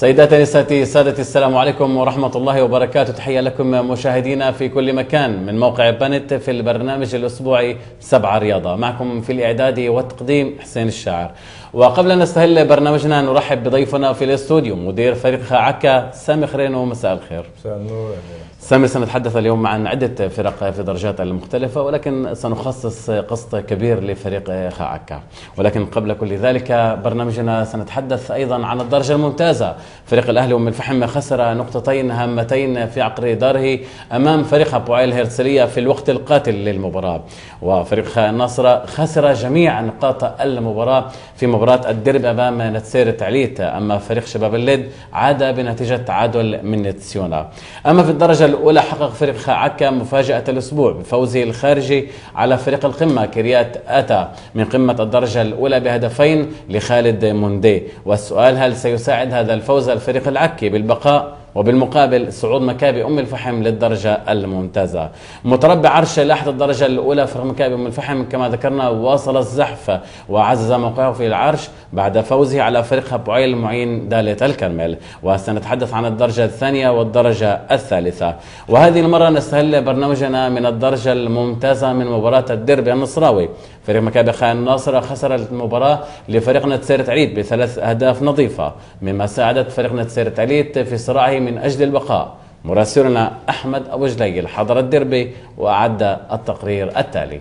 سيداتي نساتي سادتي، السلام عليكم ورحمة الله وبركاته. تحية لكم مشاهدينا في كل مكان من موقع بنت في البرنامج الأسبوعي 7 رياضة. معكم في الإعداد والتقديم حسين الشاعر. وقبل أن نستهل برنامجنا نرحب بضيفنا في الاستوديو مدير فريق خاعكا سامي خرينو. مساء الخير. مساء النور. سامي، سنتحدث اليوم عن عدة فرق في درجات المختلفة، ولكن سنخصص قسط كبير لفريق خاعكا. ولكن قبل كل ذلك برنامجنا سنتحدث أيضا عن الدرجة الممتازة. فريق الأهلي أم الفحم خسر نقطتين هامتين في عقر داره أمام فريق بوعيل هرتسلية في الوقت القاتل للمباراة. وفريق خاء الناصرة خسر جميع نقاط المباراة في مباراة الدرب أمام نتسير تعليت. أما فريق شباب الليد عاد بنتيجة تعادل من نتسيونا. أما في الدرجة الأولى حقق فريق خاعكا مفاجأة الأسبوع بفوزه الخارجي على فريق القمة كريات آتا من قمة الدرجة الأولى بهدفين لخالد موندي. والسؤال: هل سيساعد هذا الفوز الفريق العكي بالبقاء وبالمقابل صعود مكابي أم الفحم للدرجة الممتازة؟ متربع عرش لائحة الدرجة الأولى فريق مكابي أم الفحم كما ذكرنا واصل الزحف وعزز موقعه في العرش بعد فوزه على فريق بوعيل معين دالة الكرمل. وسنتحدث عن الدرجة الثانية والدرجة الثالثة. وهذه المرة نستهل برنامجنا من الدرجة الممتازة من مباراة الدربي النصراوي. فريق مكابي خاء الناصرة خسر المباراة لفريق نتسير تعليت ب3 أهداف نظيفة، مما ساعدت فريق نتسير تعليت في صراعه من أجل البقاء. مراسلنا أحمد أبو جليل حضر الدربي وأعد التقرير التالي.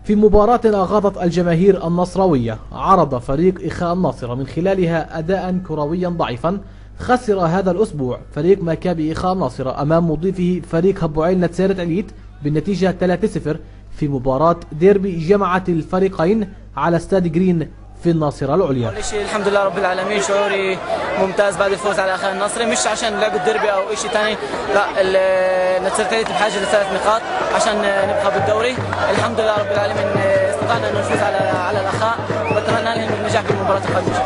في مباراة أغاضت الجماهير النصراوية عرض فريق إخاء الناصرة من خلالها أداء كرويا ضعيفا. خسر هذا الأسبوع فريق مكابي إخاء الناصرة أمام مضيفه فريق بوعيل نتسير تعليت بالنتيجة 3-0 في مباراة ديربي جمعت الفريقين على استاد جرين في الناصرة العليا. أول شيء الحمد لله رب العالمين، شعوري ممتاز بعد الفوز على أخاء الناصري، مش عشان لعبوا الدربي أو شيء ثاني، لا، نتسير تعليت بحاجة ل3 نقاط عشان نبقى بالدوري. الحمد لله رب العالمين استطعنا أن نفوز على الأخاء، وأتمنى لهم النجاح في المباراة القادمة.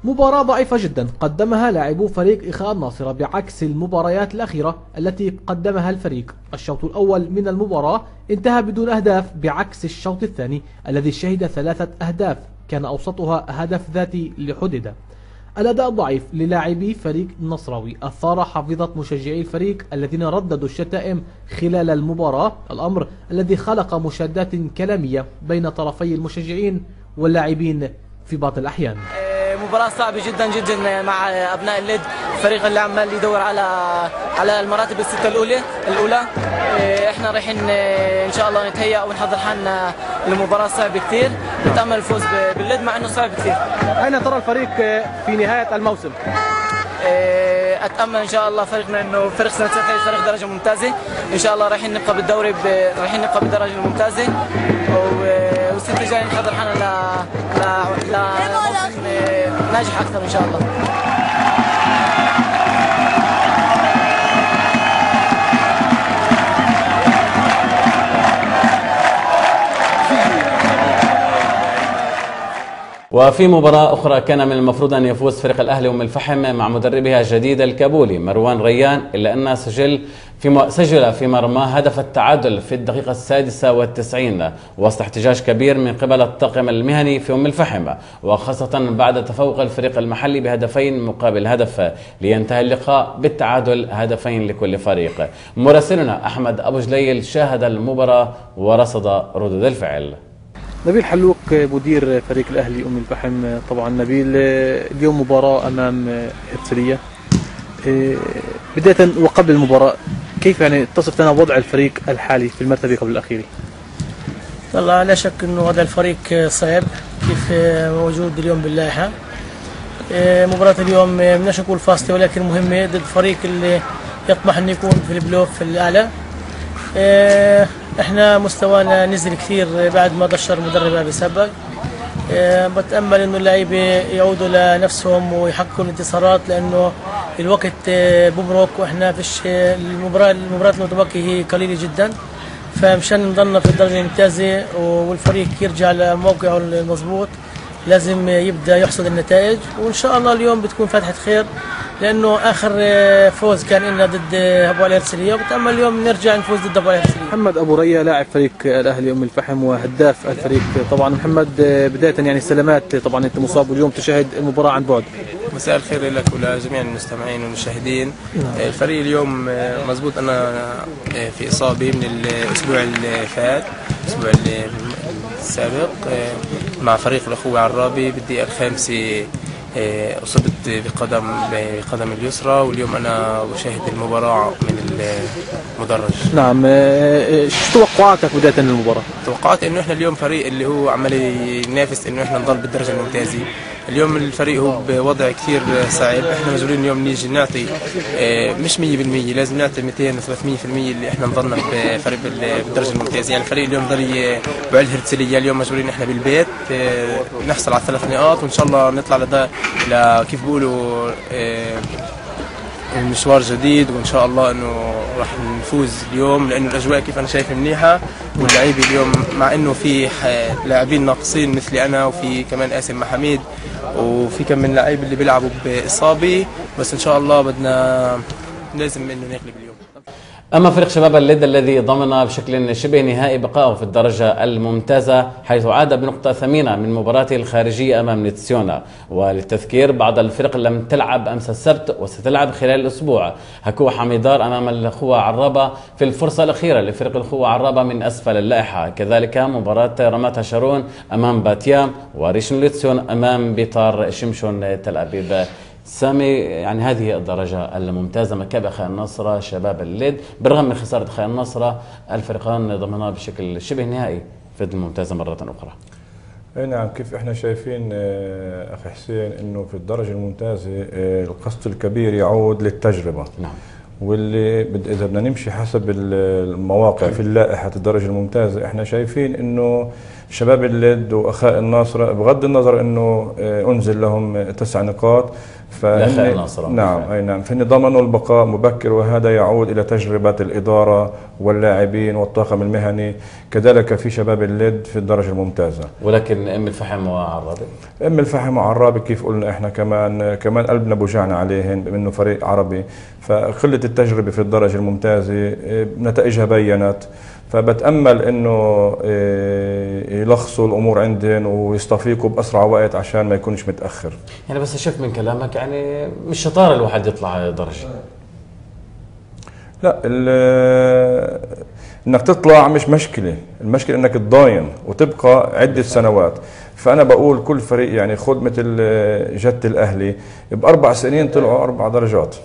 مباراة ضعيفة جدا قدمها لاعبو فريق إخاء الناصرة بعكس المباريات الأخيرة التي قدمها الفريق. الشوط الأول من المباراة انتهى بدون أهداف بعكس الشوط الثاني الذي شهد 3 أهداف كان أوسطها هدف ذاتي لحديدة. الأداء الضعيف للاعبي فريق النصراوي أثار حافظة مشجعي الفريق الذين رددوا الشتائم خلال المباراة، الأمر الذي خلق مشادات كلامية بين طرفي المشجعين واللاعبين في بعض الأحيان. مباراة صعبة جدا جدا مع أبناء الليد، الفريق اللي عمال يدور على المراتب الستة الأولى. احنا رايحين إن شاء الله نتهيأ ونحضر حالنا لمباراة صعبة كثير، نتأمل الفوز بالليد مع إنه صعب كثير. أين ترى الفريق في نهاية الموسم؟ أتأمل إن شاء الله فريقنا إنه فريق سنة فريق درجة ممتازة، إن شاء الله رايحين نبقى بالدوري، رايحين نبقى بالدرجة الممتازة، والسنة الجاية نحضر حالنا لموسم ناجح أكثر إن شاء الله. وفي مباراة أخرى كان من المفروض أن يفوز فريق الأهلي أم الفحم مع مدربها الجديد الكابولي مروان ريان، إلا أنه سجل في مرماه هدف التعادل في الدقيقة 96 وسط احتجاج كبير من قبل الطاقم المهني في أم الفحم، وخاصة بعد تفوق الفريق المحلي بهدفين مقابل هدف لينتهي اللقاء بالتعادل هدفين لكل فريق. مراسلنا أحمد أبو جليل شاهد المباراة ورصد ردود الفعل. نبيل حلوك مدير فريق الأهلي أم الفحم، طبعا نبيل اليوم مباراة أمام هرتسلية، بداية وقبل المباراة كيف يعني تصف لنا وضع الفريق الحالي في المرتبة قبل الأخيرة؟ والله لا شك أنه وضع الفريق صعب كيف موجود اليوم باللائحة. مباراة اليوم بدناش نقول فاصلة ولكن مهمة ضد فريق اللي يطمح أن يكون في البلوف الأعلى. احنا مستوانا نزل كثير بعد ما ضشر مدرب أبي سبق. بتأمل انه اللعيبه يعودوا لنفسهم ويحققوا الانتصارات، لانه الوقت بمرق واحنا فيش المباراه المتبقيه هي قليله جدا، فمشان نضلنا في الدرجه الممتازه والفريق يرجع لموقعه المضبوط لازم يبدأ يحصد النتائج، وإن شاء الله اليوم بتكون فتحة خير، لأنه آخر فوز كان لنا ضد أبو علي الهرسلية، وبتأمل اليوم نرجع نفوز ضد أبو علي الهرسلية. محمد أبو ريا لاعب فريق الأهلي أم الفحم وهداف الفريق. طبعا محمد، بداية يعني سلامات، طبعا أنت مصاب واليوم تشاهد المباراة عن بعد. مساء الخير لك ولجميع المستمعين والمشاهدين. الفريق اليوم مزبوط، أنا في إصابة من الأسبوع اللي فات، الأسبوع السابق مع فريق الأخوة عرابي بالدقيقة الخامسة. أصبت بقدم اليسرى، واليوم أنا أشاهد المباراة من المدرج. نعم، شو توقعاتك بداية المباراة؟ توقعت إنه إحنا اليوم فريق اللي هو عمال ينافس إنه إحنا نضل بالدرجة الممتازة. اليوم الفريق هو بوضع كثير صعب، إحنا مجبورين اليوم نيجي نعطي مش 100%، لازم نعطي 200 و 300% اللي إحنا نضلنا بفريق بالدرجة الممتازة. يعني الفريق اليوم ضل بعد الهرسلية، اليوم مجبورين إحنا بالبيت نحصل على 3 نقاط، وإن شاء الله نطلع كيف بيقولوا المشوار جديد، وإن شاء الله إنه راح نفوز اليوم، لأنه الأجواء كيف أنا شايف منيحة، واللاعبين اليوم مع إنه في لاعبين ناقصين مثلي أنا، وفي كمان قاسم محميد، وفي كم من لاعب اللي بيلعبوا بإصابة، بس إن شاء الله لازم إنه نغلب اليوم. أما فريق شباب الليد الذي ضمن بشكل شبه نهائي بقائه في الدرجة الممتازة، حيث عاد بنقطة ثمينة من مباراته الخارجية أمام نيتسيونا. وللتذكير، بعض الفرق لم تلعب أمس السبت وستلعب خلال الأسبوع. هكوة حميدار أمام الأخوة عرابة في الفرصة الأخيرة لفريق الأخوة عرابة من أسفل اللائحة. كذلك مباراة رمات شارون أمام باتيام، وريشن ليتسيون أمام بيطار شمشون تل أبيب. سامي، يعني هذه الدرجة الممتازة، مكابح خير النصرة، شباب الليد، بالرغم من خسارة خير النصرة، الفريقان ضمنا بشكل شبه نهائي في الممتازة مرة أخرى. نعم، كيف احنا شايفين أخي حسين أنه في الدرجة الممتازة القصد الكبير يعود للتجربة. نعم. واللي إذا بدنا نمشي حسب المواقع في اللائحة الدرجة الممتازة، احنا شايفين أنه شباب الليد وأخاء الناصرة، بغض النظر أنه أنزل لهم 9 نقاط، نعم أي نعم، فإن ضمنوا البقاء مبكر، وهذا يعود إلى تجربة الإدارة واللاعبين والطاقم المهني. كذلك في شباب الليد في الدرجة الممتازة. ولكن أم الفحم وعرابي، أم الفحم وعرابي كيف قلنا احنا كمان قلبنا بوجعنا عليهن، بأنه فريق عربي، فقلة التجربة في الدرجة الممتازة نتائجها بينت. فبتأمل انه يلخصوا الامور عندهم ويستفيقوا باسرع وقت عشان ما يكونش متاخر. يعني بس شفت من كلامك يعني مش شطاره الواحد يطلع درجه. لا، انك تطلع مش مشكله، المشكله انك تضاين وتبقى عده سنوات. فانا بقول كل فريق يعني خذ مثل جدة الاهلي ب4 سنين طلعوا 4 درجات.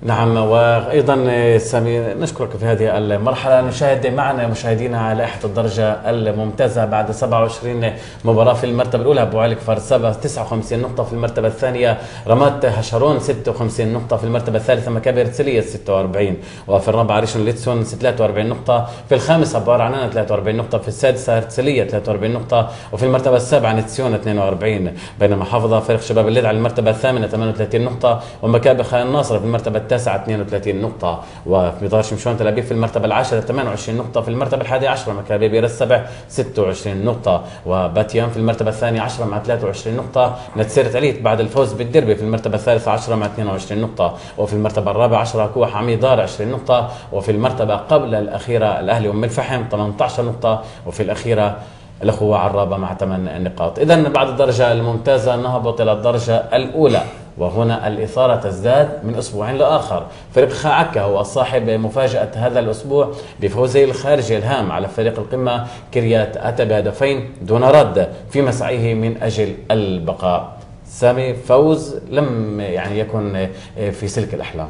نعم، وأيضا سامي نشكرك في هذه المرحلة. نشاهد معنا مشاهدينا على لائحة الدرجة الممتازة بعد 27 مباراة. في المرتبة الأولى أبو علي كفار سبا 59 نقطة، في المرتبة الثانية رمات هشرون 56 نقطة، في المرتبة الثالثة مكابي هرسلية 46، وفي الرابعة ريشن ليتسون 43 نقطة، في الخامسة بار عنان 43 نقطة، في السادسة هرسلية 43 نقطة، وفي المرتبة السابعة نيتسيون 42. بينما حافظ فريق شباب الليد على المرتبة الثامنة 38 نقطة، ومكابي خير الناصر في المرتبة التاسعة 32 نقطة، وفي بيطار شمشون تل أبيب في المرتبة العاشرة 28 نقطة، في المرتبة الحادية عشرة مكابي بير السبع 26 نقطة، وباتيام في المرتبة الثانية 10 مع 23 نقطة، نتسيرت عليت بعد الفوز بالدربي في المرتبة الثالثة 10 مع 22 نقطة، وفي المرتبة الرابعة 10 هكوة حميدار 20 نقطة، وفي المرتبة قبل الأخيرة الأهلي أم الفحم 18 نقطة، وفي الأخيرة الأخوة عرابة مع 8 نقاط. إذن بعد الدرجة الممتازة نهبط إلى الدرجة الأولى، وهنا الإثارة تزداد من أسبوع لآخر. فريق خاء عكا هو صاحب مفاجأة هذا الأسبوع بفوزه الخارجي الهام على فريق القمة كريات أتى بهدفين دون رد في مسعيه من أجل البقاء. سامي، فوز لم يعني يكن في سلك الأحلام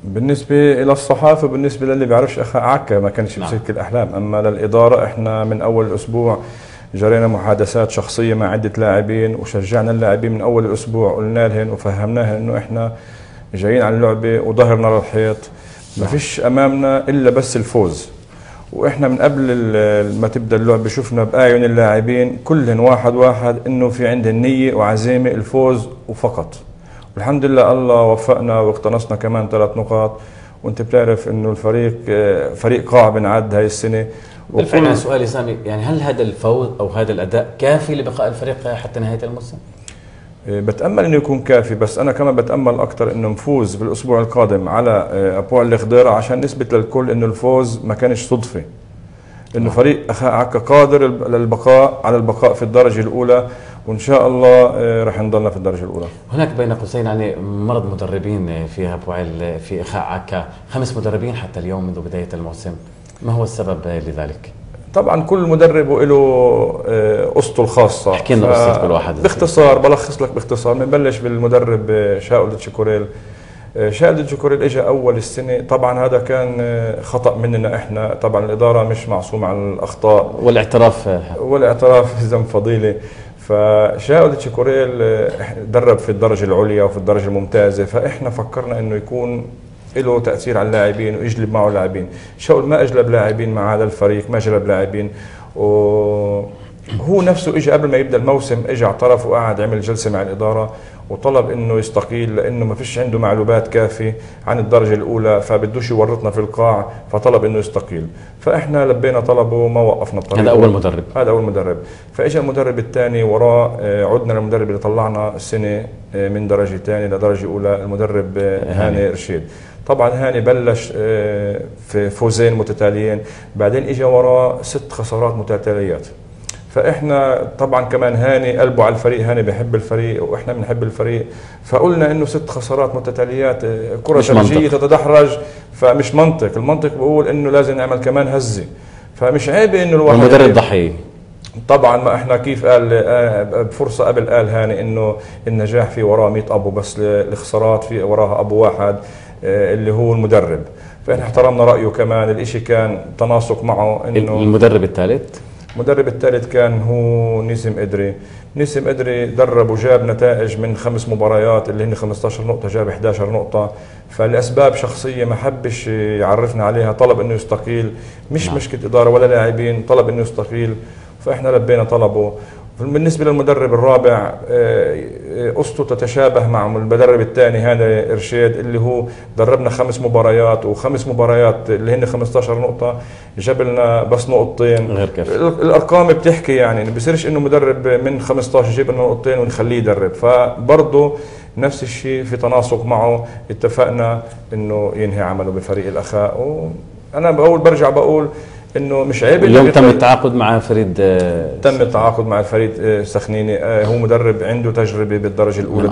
بالنسبة إلى الصحافة، بالنسبة للي بيعرفش أخاء عكا ما كانش في سلك الأحلام. أما للإدارة احنا من أول الأسبوع جرينا محادثات شخصية مع عدة لاعبين، وشجعنا اللاعبين من أول الأسبوع، قلنا لهم وفهمناهم إنه إحنا جايين على اللعبة وظهرنا للحيط، ما فيش أمامنا إلا بس الفوز. وإحنا من قبل ما تبدأ اللعبة شفنا بأعين اللاعبين كلهم واحد إنه في عندهم نية وعزيمة الفوز وفقط. والحمد لله الله وفقنا واقتنصنا كمان 3 نقاط، وانت بتعرف انه الفريق فريق قاع بنعد هاي السنه. بالفعل سؤالي سامي، يعني هل هذا الفوز او هذا الاداء كافي لبقاء الفريق حتى نهايه الموسم؟ بتامل انه يكون كافي، بس انا كمان بتامل اكثر انه نفوز بالاسبوع القادم على ابوع الخضيره عشان نثبت للكل انه الفوز ما كانش صدفه، انه فريق اخاء عكا قادر للبقاء على البقاء في الدرجه الاولى، وان شاء الله رح نضلنا في الدرجه الاولى. هناك بين قوسين يعني مرض مدربين في ابوع في اخاء عكا، 5 مدربين حتى اليوم منذ بدايه الموسم، ما هو السبب لذلك؟ طبعا كل مدرب وله قصته الخاصه. احكي لنا قصه كل واحد باختصار، بلخص لك باختصار. بنبلش بالمدرب شاول ديتشيكوريل. شاول ديتشيكوريل اجى اول السنه، طبعا هذا كان خطا مننا احنا، طبعا الاداره مش معصومه عن الاخطاء والاعتراف ذنب فضيله. فشاول ديتشيكوريل درب في الدرجه العليا وفي الدرجه الممتازه، فاحنا فكرنا انه يكون له تأثير على اللاعبين ويجلب معه لاعبين. شاول ما اجلب لاعبين مع هذا الفريق، ما جلب لاعبين، وهو نفسه اجى قبل ما يبدا الموسم، اجى اعترف وقعد عمل جلسه مع الاداره وطلب انه يستقيل لانه ما فيش عنده معلومات كافيه عن الدرجه الاولى، فبدوش يورطنا في القاع، فطلب انه يستقيل. فاحنا لبينا طلبه، ما وقفنا الطريق. هذا اول مدرب. هذا اول مدرب. فاجى المدرب الثاني وراه، عدنا للمدرب اللي طلعنا السنه من درجه ثانيه لدرجه اولى، المدرب هاني رشيد. طبعا هاني بلش في فوزين متتاليين، بعدين اجى وراه 6 خسارات متتاليات. فاحنا طبعا كمان هاني قلبه على الفريق، هاني بيحب الفريق واحنا بنحب الفريق، فقلنا انه 6 خسارات متتاليات كرة ثلجية تتدحرج، فمش منطق. المنطق بقول انه لازم نعمل كمان هزة، فمش عيب انه الواحد المدرب ضحية. طبعا ما احنا كيف قال بفرصه قبل قال هاني انه النجاح في وراه 100 ابو، بس الخسارات في وراها ابو واحد اللي هو المدرب. فاحنا احترمنا رايه كمان، الاشي كان تناسق معه. انه المدرب الثالث كان هو نسم إدري. نسم إدري درب وجاب نتائج من 5 مباريات اللي هن 15 نقطة، جاب 11 نقطة. فلأسباب شخصية ما حبش يعرفنا عليها، طلب انه يستقيل، مش مشكلة إدارة ولا لاعبين، طلب انه يستقيل، فاحنا لبينا طلبه. بالنسبة للمدرب الرابع، قصته تتشابه مع المدرب الثاني هذا إرشاد، اللي هو دربنا 5 مباريات و5 مباريات اللي هن 15 نقطة، جاب لنا بس 2 نقطة. غير كافي. الأرقام بتحكي، يعني ما بصيرش إنه مدرب من 15 يجيب لنا 2 نقطة ونخليه يدرب. فبرضه نفس الشيء في تناسق معه، اتفقنا إنه ينهي عمله بفريق الأخاء. وأنا برجع بقول انه مش عيب. اليوم تم التعاقد مع فريد تم التعاقد مع فريد سخنيني، هو مدرب عنده تجربه بالدرجه الاولى.